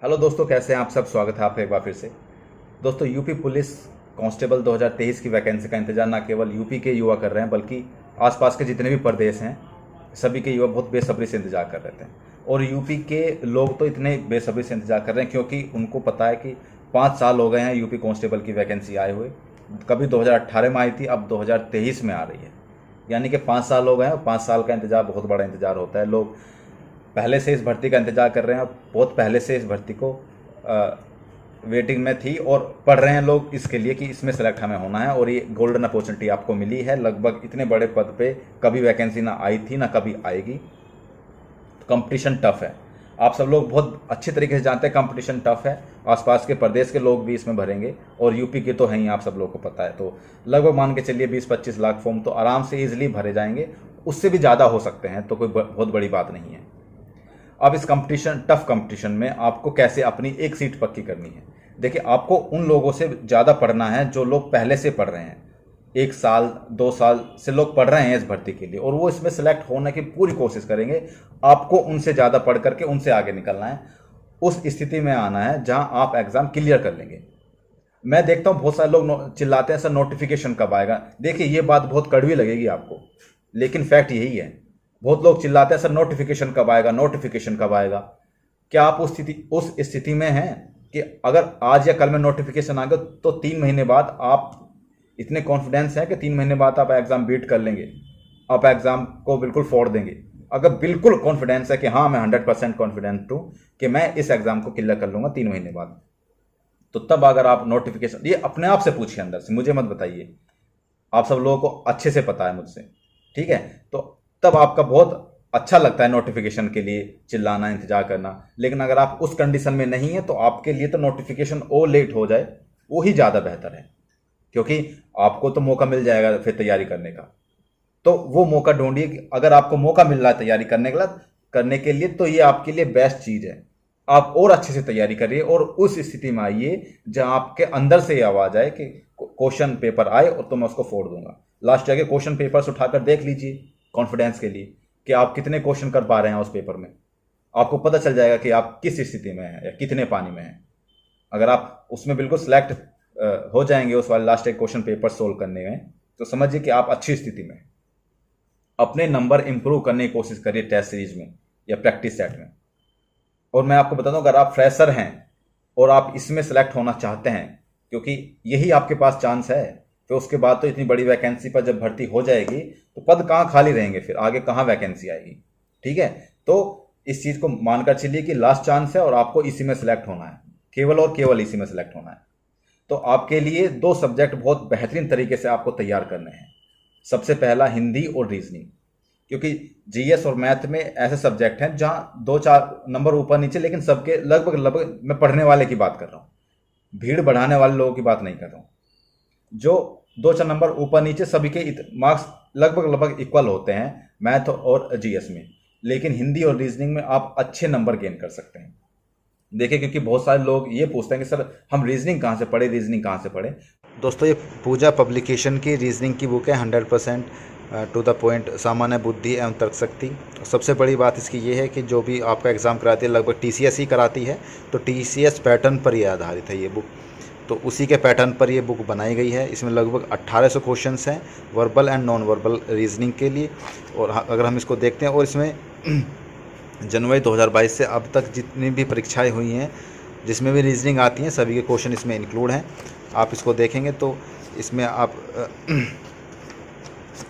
Hello दोस्तों, कैसे हैं आप सब। स्वागत है आपका एक बार फिर से। दोस्तों, यूपी पुलिस कांस्टेबल 2023 की वैकेंसी का इंतजार ना केवल यूपी के युवा कर रहे हैं बल्कि आसपास के जितने भी प्रदेश हैं सभी के युवा बहुत बेसब्री से इंतजार कर रहे थे। और यूपी के लोग तो इतने बेसब्री से इंतजार कर रहे हैं क्योंकि उनको पता है कि 5 साल हो गए हैं यूपी कांस्टेबल की वैकेंसी आए हुए। कभी 2018 में आई थी, अब 2023 में आ रही है। यानी कि 5 साल हो गए हैं और 5 साल का इंतजार बहुत बड़ा इंतजार होता है। लोग पहले से इस भर्ती का इंतजार कर रहे हैं, बहुत पहले से इस भर्ती को वेटिंग में थी और पढ़ रहे हैं लोग इसके लिए कि इसमें सेलेक्ट हमें होना है। और ये गोल्डन अपॉर्चुनिटी आपको मिली है। लगभग इतने बड़े पद पे कभी वैकेंसी ना आई थी ना कभी आएगी। कंपटीशन टफ है, आप सब लोग बहुत अच्छे तरीके से जानते हैं कंपटीशन टफ है। आसपास के प्रदेश के लोग भी इसमें भरेंगे और यूपी के तो हैं ही, आप सब लोगों को पता है। तो लगभग मान के चलिए 20-25 लाख फॉर्म तो आराम से ईजिली भरे जाएंगे, उससे भी ज़्यादा हो सकते हैं, तो कोई बहुत बड़ी बात नहीं है। अब इस टफ कंपटीशन में आपको कैसे अपनी एक सीट पक्की करनी है। देखिए, आपको उन लोगों से ज़्यादा पढ़ना है जो लोग पहले से पढ़ रहे हैं। 1 साल 2 साल से लोग पढ़ रहे हैं इस भर्ती के लिए और वो इसमें सेलेक्ट होने की पूरी कोशिश करेंगे। आपको उनसे ज़्यादा पढ़ करके उनसे आगे निकलना है। उस स्थिति में आना है जहां आप एग्ज़ाम क्लियर कर लेंगे। मैं देखता हूं बहुत सारे लोग चिल्लाते हैं सर नोटिफिकेशन कब आएगा। देखिए, ये बात बहुत कड़वी लगेगी आपको, लेकिन फैक्ट यही है। बहुत लोग चिल्लाते हैं सर नोटिफिकेशन कब आएगा, नोटिफिकेशन कब आएगा। क्या आप उस स्थिति में हैं कि अगर आज या कल में नोटिफिकेशन आ गया तो 3 महीने बाद आप इतने कॉन्फिडेंस हैं कि 3 महीने बाद आप एग्जाम बीट कर लेंगे, आप एग्जाम को बिल्कुल फोड़ देंगे। अगर बिल्कुल कॉन्फिडेंस है कि हाँ मैं 100% कॉन्फिडेंट हूं कि मैं इस एग्जाम को क्लियर कर लूंगा 3 महीने बाद, तो तब अगर आप नोटिफिकेशन, ये अपने आप से पूछिए अंदर से, मुझे मत बताइए, आप सब लोगों को अच्छे से पता है मुझसे, ठीक है। तो तब आपका बहुत अच्छा लगता है नोटिफिकेशन के लिए चिल्लाना, इंतजार करना। लेकिन अगर आप उस कंडीशन में नहीं है तो आपके लिए तो नोटिफिकेशन और लेट हो जाए वो ही ज़्यादा बेहतर है, क्योंकि आपको तो मौका मिल जाएगा फिर तैयारी करने का। तो वो मौका ढूंढिए कि अगर आपको मौका मिल रहा है तैयारी करने के लिए तो ये आपके लिए बेस्ट चीज़ है। आप और अच्छे से तैयारी करिए और उस स्थिति में आइए जहां आपके अंदर से ये आवाज आए कि क्वेश्चन पेपर आए और तो मैं उसको फोड़ दूंगा। लास्ट जाके क्वेश्चन पेपर्स उठाकर देख लीजिए कॉन्फिडेंस के लिए कि आप कितने क्वेश्चन कर पा रहे हैं उस पेपर में। आपको पता चल जाएगा कि आप किस स्थिति में हैं या कितने पानी में हैं। अगर आप उसमें बिल्कुल सिलेक्ट हो जाएंगे उस वाले लास्ट एक क्वेश्चन पेपर सोल्व करने में, तो समझिए कि आप अच्छी स्थिति में। अपने नंबर इंप्रूव करने की कोशिश करिए टेस्ट सीरीज में या प्रैक्टिस सेट में। और मैं आपको बता दूं, अगर आप फ्रेशर हैं और आप इसमें सेलेक्ट होना चाहते हैं, क्योंकि यही आपके पास चांस है, फिर उसके बाद तो इतनी बड़ी वैकेंसी पर जब भर्ती हो जाएगी तो पद कहाँ खाली रहेंगे, फिर आगे कहाँ वैकेंसी आएगी, ठीक है। तो इस चीज़ को मानकर चलिए कि लास्ट चांस है और आपको इसी में सेलेक्ट होना है, केवल और केवल इसी में सेलेक्ट होना है। तो आपके लिए 2 सब्जेक्ट बहुत बेहतरीन तरीके से आपको तैयार करने हैं। सबसे पहला हिंदी और रीजनिंग, क्योंकि जीएस और मैथ में ऐसे सब्जेक्ट हैं जहां 2-4 नंबर ऊपर नीचे, लेकिन सबके लगभग मैं पढ़ने वाले की बात कर रहा हूं, भीड़ बढ़ाने वाले लोगों की बात नहीं कर रहा हूं। जो 2-4 नंबर ऊपर नीचे सभी के मार्क्स लगभग इक्वल होते हैं मैथ और जीएस में, लेकिन हिंदी और रीजनिंग में आप अच्छे नंबर गेन कर सकते हैं। देखिए, क्योंकि बहुत सारे लोग ये पूछते हैं कि सर हम रीजनिंग कहाँ से पढ़े, रीजनिंग कहाँ से पढ़े। दोस्तों, ये पूजा पब्लिकेशन की रीजनिंग की बुक है, 100% टू द पॉइंट, सामान्य बुद्धि एवं तर्कशक्ति। सबसे बड़ी बात इसकी ये है कि जो भी आपका एग्ज़ाम कराती है लगभग टीसीएस ही कराती है, तो टीसीएस पैटर्न पर ये आधारित है ये बुक। तो उसी के पैटर्न पर ये बुक बनाई गई है। इसमें लगभग 1800 क्वेश्चंस हैं verbal and non verbal reasoning के लिए। और अगर हम इसको देखते हैं, और इसमें जनवरी 2022 से अब तक जितनी भी परीक्षाएं हुई हैं जिसमें भी रीजनिंग आती हैं सभी के क्वेश्चन इसमें इंक्लूड हैं। आप इसको देखेंगे तो इसमें आप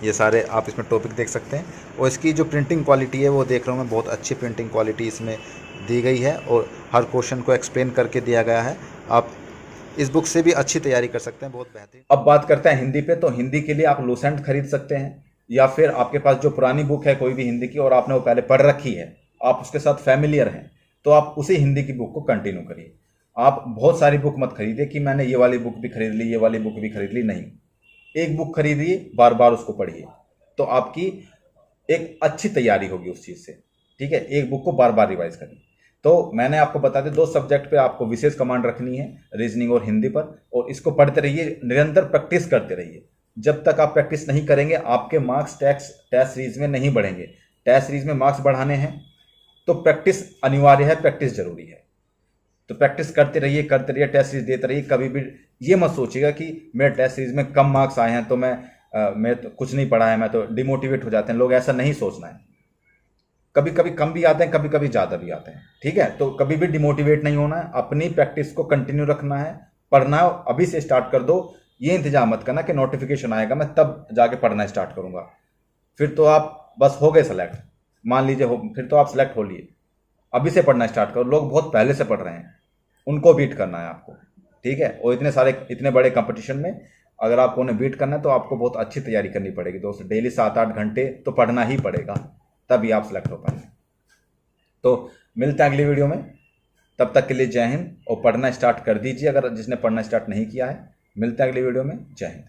ये सारे आप इसमें टॉपिक देख सकते हैं। और इसकी जो प्रिंटिंग क्वालिटी है वो देख रहा हूँ मैं, बहुत अच्छी प्रिंटिंग क्वालिटी इसमें दी गई है और हर क्वेश्चन को एक्सप्लेन करके दिया गया है। आप इस बुक से भी अच्छी तैयारी कर सकते हैं, बहुत बेहतरीन। अब बात करते हैं हिंदी पे, तो हिंदी के लिए आप लूसेंट खरीद सकते हैं, या फिर आपके पास जो पुरानी बुक है कोई भी हिंदी की और आपने वो पहले पढ़ रखी है, आप उसके साथ फैमिलियर हैं, तो आप उसी हिंदी की बुक को कंटिन्यू करिए। आप बहुत सारी बुक मत खरीदिए कि मैंने ये वाली बुक भी खरीद ली, ये वाली बुक भी खरीद ली, नहीं। एक बुक खरीदिए, बार बार उसको पढ़िए, तो आपकी एक अच्छी तैयारी होगी उस चीज़ से, ठीक है। एक बुक को बार बार रिवाइज करिए। तो मैंने आपको बता दें 2 सब्जेक्ट पे आपको विशेष कमांड रखनी है, रीजनिंग और हिंदी पर, और इसको पढ़ते रहिए, निरंतर प्रैक्टिस करते रहिए। जब तक आप प्रैक्टिस नहीं करेंगे आपके मार्क्स टेस्ट सीरीज में नहीं बढ़ेंगे। टेस्ट सीरीज में मार्क्स बढ़ाने हैं तो प्रैक्टिस अनिवार्य है, प्रैक्टिस जरूरी है। तो तो प्रैक्टिस करते रहिए, टेस्ट सीरीज देते रहिए। कभी भी ये मत सोचिएगा कि मेरे टेस्ट सीरीज में कम मार्क्स आए हैं तो मैं तो कुछ नहीं पढ़ा है, मैं तो डिमोटिवेट हो जाते हैं लोग। ऐसा नहीं सोचना है। कभी कभी कम भी आते हैं, कभी कभी ज़्यादा भी आते हैं, ठीक है। तो कभी भी डिमोटिवेट नहीं होना है, अपनी प्रैक्टिस को कंटिन्यू रखना है, पढ़ना है अभी से स्टार्ट कर दो। ये इंतजार मत करना कि नोटिफिकेशन आएगा मैं तब जाके पढ़ना स्टार्ट करूंगा, फिर तो आप बस हो गए सेलेक्ट, मान लीजिए हो, फिर तो आप सेलेक्ट हो लिए। अभी से पढ़ना स्टार्ट करो। लोग बहुत पहले से पढ़ रहे हैं, उनको बीट करना है आपको, ठीक है। और इतने बड़े कंपटीशन में अगर आपको उन्हें बीट करना है तो आपको बहुत अच्छी तैयारी करनी पड़ेगी दोस्तों। डेली 7-8 घंटे तो पढ़ना ही पड़ेगा, तभी आप सेलेक्ट हो पाएंगे। तो मिलते हैं अगली वीडियो में, तब तक के लिए जय हिंद। और पढ़ना स्टार्ट कर दीजिए अगर जिसने पढ़ना स्टार्ट नहीं किया है। मिलते हैं अगली वीडियो में, जय हिंद।